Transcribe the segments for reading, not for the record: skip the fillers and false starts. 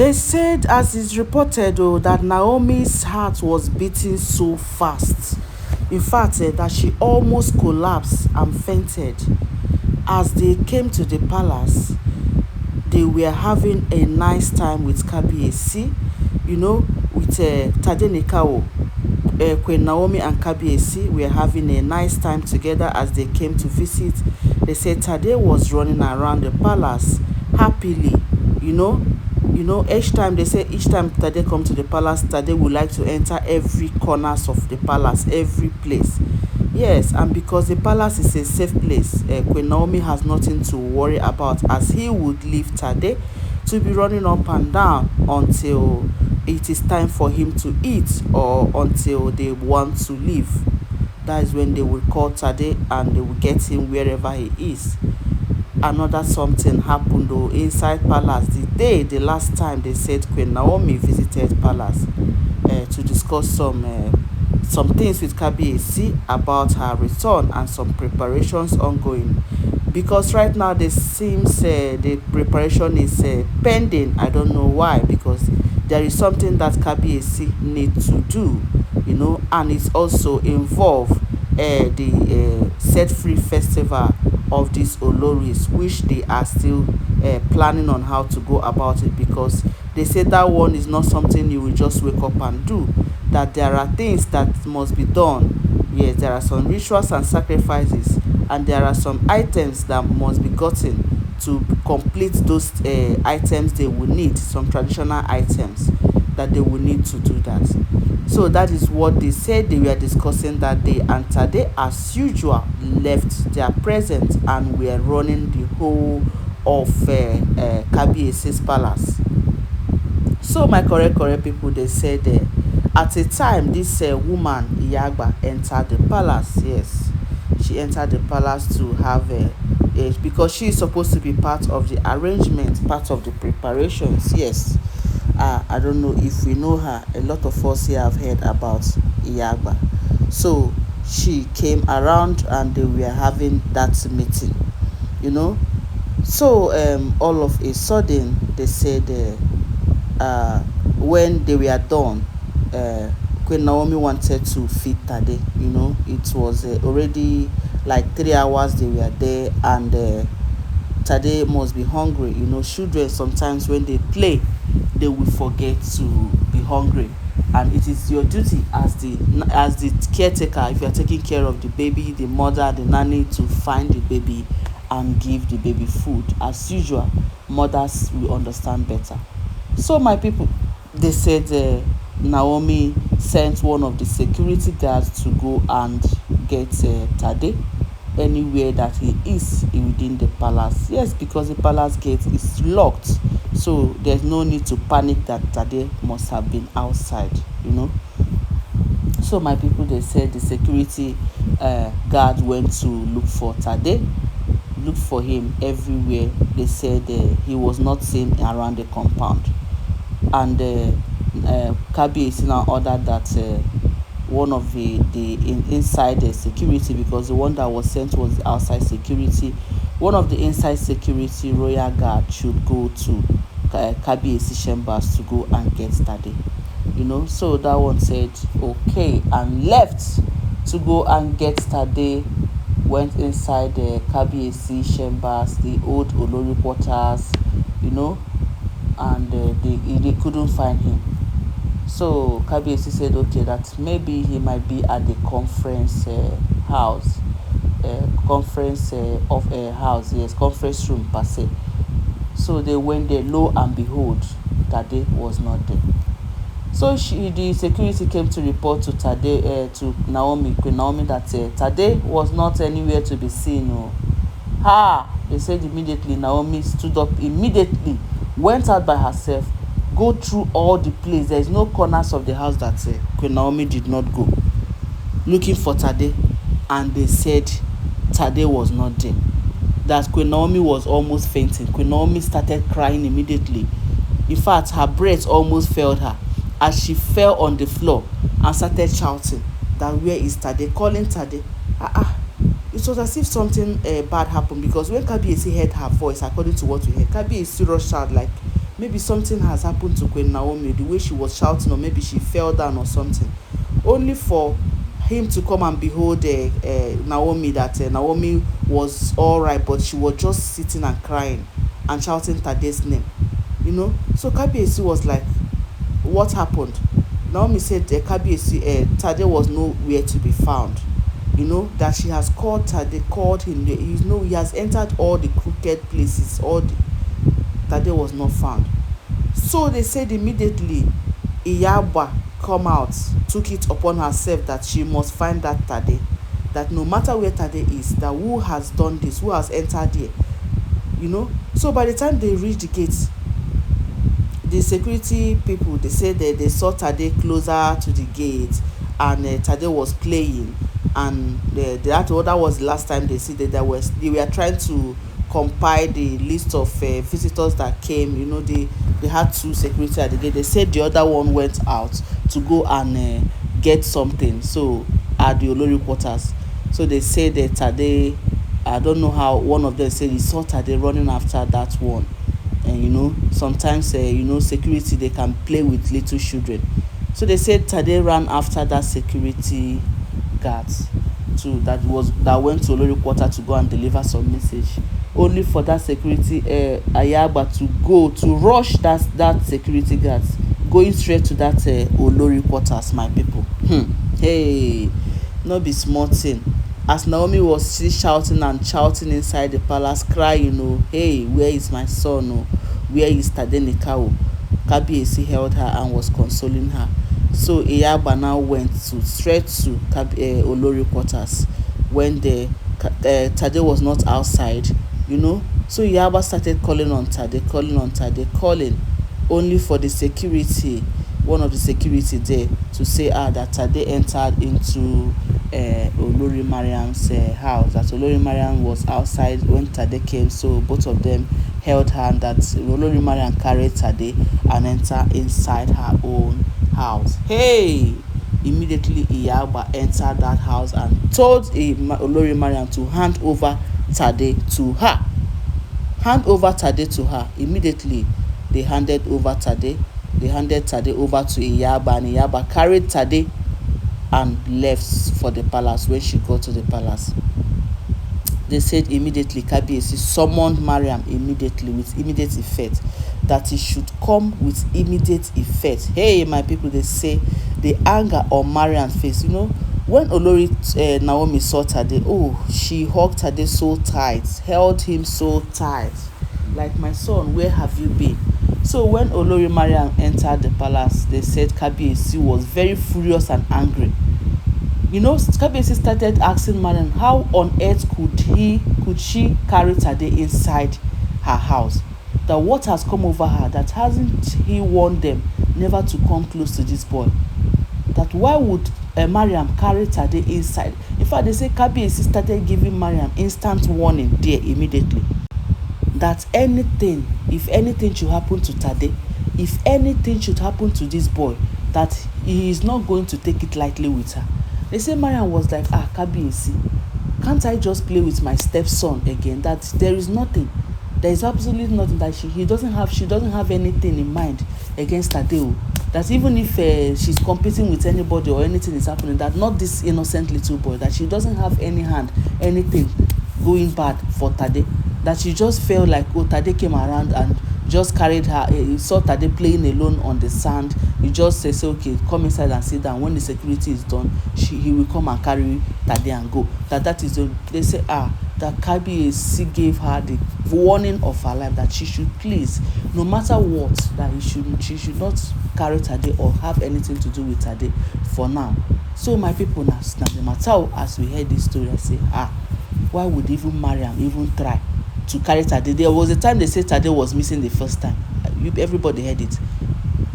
They said, as is reported, oh, that Naomi's heart was beating so fast. In fact, that she almost collapsed and fainted. As they came to the palace, they were having a nice time with Kabiyesi, with Tade Nikawo. Queen Naomi and Kabiyesi were having a nice time together as they came to visit. They said Tade was running around the palace happily, each time Tade come to the palace, Tade would like to enter every corners of the palace, every place. Yes, and because the palace is a safe place, Queen Naomi has nothing to worry about, as he would leave Tade to be running up and down until it is time for him to eat or until they want to leave. That is when they will call Tade and they will get him wherever he is. Another something happened though inside palace the last time they said Queen Naomi visited palace to discuss some things with Kabiyesi about her return and some preparations ongoing, because right now there seems the preparation is pending. I don't know why, because there is something that Kabiyesi needs to do, and it's also involve the set free festival of these oloris, which they are still planning on how to go about it, because they say that one is not something you will just wake up and do, that there are things that must be done. Yes, there are some rituals and sacrifices, and there are some items that must be gotten to complete those items they will need, some traditional items that they will need to do that. So that is what they said they were discussing that day, and Tade, as usual, left their presence and were running the whole of Kabiyesi's palace. So my correct people, they said at a time this woman Iyagba entered the palace. Yes, she entered the palace to have because she is supposed to be part of the arrangement, part of the preparations. Yes, I don't know if we know her. A lot of us here have heard about Iyagba. So she came around and they were having that meeting, So all of a sudden they said when they were done, Queen Naomi wanted to feed Tade. It was already like 3 hours they were there, and Tade must be hungry. Children sometimes when they play, they will forget to be hungry, and it is your duty as the caretaker, if you are taking care of the baby, the mother, the nanny, to find the baby and give the baby food. As usual, mothers will understand better. So my people, they said Naomi sent one of the security guards to go and get Tade anywhere that he is within the palace. Yes, because the palace gate is locked, so there's no need to panic that Tade must have been outside. So my people, they said the security guard went to look for Tade, looked for him everywhere. They said he was not seen around the compound, and Kabiyesi now ordered that one of the inside security, because the one that was sent was the outside security, one of the inside security royal guard should go to Kabiyesi chambers to go and get Tade. So that one said okay and left to go and get Tade. Went inside the Kabiyesi chambers, the old olori quarters, and they couldn't find him. So Kabiyesi said okay, that maybe he might be at the conference house, conference room per se. So they went there, lo and behold, Tade was not there. So the security came to report to Tade, to Naomi, Queen Naomi, that Tade was not anywhere to be seen. They said immediately Naomi stood up, immediately went out by herself, go through all the place. There is no corners of the house that Queen Naomi did not go, looking for Tade, and they said Tade was not there. That Queen Naomi was almost fainting. Queen Naomi started crying immediately. In fact, her breath almost failed her as she fell on the floor and started shouting that where is Tade, calling Tade. It was as if something bad happened, because when Kabiyesi heard her voice, according to what we heard, Kabiyesi rushed out like, maybe something has happened to Queen Naomi, the way she was shouting, or maybe she fell down or something, only for him to come and behold Naomi, that Naomi was all right, but she was just sitting and crying and shouting Tade's name, So Kabiyesi was like, what happened? Naomi said Kabiyesi, Tade was nowhere to be found. That she has called Tade, called him. He has entered all the crooked places. Tade was not found. So they said immediately, Iyaba come out, took it upon herself that she must find that Tade. That no matter where Tade is, that who has done this, who has entered here. So by the time they reached the gates, the security people, they said that they saw Tade closer to the gate, and Tade was playing, and that was the last time they see that they were trying to compile the list of visitors that came. They had two security at the gate. They said the other one went out to go and get something, so at the olori quarters. So they said that Tade, I don't know how, one of them said he saw Tade running after that one. And sometimes security, they can play with little children. So they said Tade ran after that security guards that went to olori quarter to go and deliver some message, only for that security Ayaba to go to rush that security guards going straight to that olori quarters, my people. Hey, no be small thing. As Naomi was still shouting and shouting inside the palace, crying, hey, where is my son? Where is Tadenikawo? Kabiyesi held her and was consoling her. So Iyaba now went straight to olori quarters when the Tade was not outside. So Iyaba started calling on Tade, calling, only for the security, one of the security there, to say that Tade entered into olori Mariam's house, that olori Mariam was outside when Tade came. So both of them held her, and that olori Mariam carried Tade and entered inside her own house. Hey, immediately Iyaba entered that house and told olori Mariam to hand over Tade to her. Immediately they handed Tade over to Iyaba, and Iyaba carried Tade and left for the palace. When she got to the palace, they said immediately Kabiyesi summoned Mariam immediately, with immediate effect, that he should come with immediate effect. Hey, my people, they say the anger on Mariam's face. When olori Naomi saw Tade, she hugged Tade so tight, held him so tight, like, my son, where have you been? So when olori Mariam entered the palace, they said Kabiyesi was very furious and angry. Kabiyesi started asking Mariam how on earth could she carry Tade inside her house, that what has come over her, that hasn't he warned them never to come close to this boy, that why would Mariam carry Tade inside? In fact, they say Kabiyesi started giving Mariam instant warning there immediately, that if anything should happen to Tade, if anything should happen to this boy, that he is not going to take it lightly with her. They say Mariam was like, Kabiyesi, can't I just play with my stepson again? That there is absolutely nothing, that she doesn't have anything in mind against Tade. That even if she's competing with anybody or anything is happening, that not this innocent little boy, that she doesn't have anything going bad for Tade. That she just felt like, Tade came around and just carried her. He saw Tade playing alone on the sand. He just says, okay, come inside and sit down. When the security is done, he will come and carry Tade and go. That is they say, that Kabiyesi gave her the warning of her life, that she should please, no matter what, that she should not carry Tade or have anything to do with Tade for now. So my people, now the matter, as we heard this story, I say, why would even Mariam even try to carry Tade? There was a time they said Tade was missing the first time. Everybody heard it.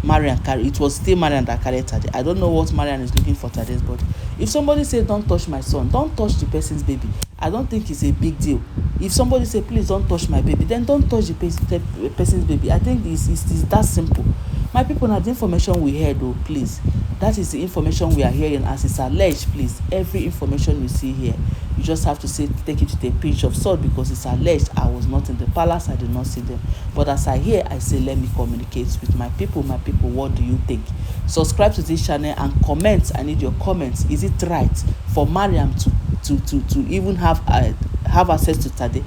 Mariam carried. It was still Mariam that carried Tade. I don't know what Mariam is looking for Tade's body. If somebody say, don't touch my son, don't touch the person's baby, I don't think it's a big deal. If somebody say, please don't touch my baby, then don't touch the person's baby. I think it's that simple. My people, now the information we heard, please, that is the information we are hearing as it's alleged. Please, every information you see here, You just have to say, take it with a pinch of salt, because it's alleged. I was not in the palace, I did not see them. But as I hear, I say, let me communicate with my people. My people, what do you think? Subscribe to this channel and comment. I need your comments. Is it right for Mariam to even have access to tade,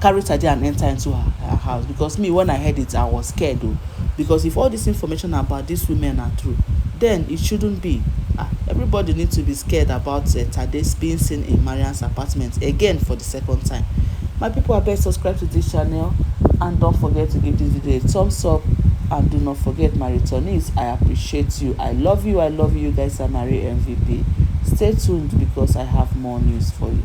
carry tade and enter into her house? Because me, when I heard it, I was scared though. Because if all this information about these women are true, then it shouldn't be. Everybody needs to be scared about tade being seen in Mariam's apartment again for the second time. My people, abeg subscribe to this channel, and don't forget to give this video a thumbs up, and do not forget, my returnees, I appreciate you. I love you. You guys are my real MVP. Stay tuned, because I have more news for you.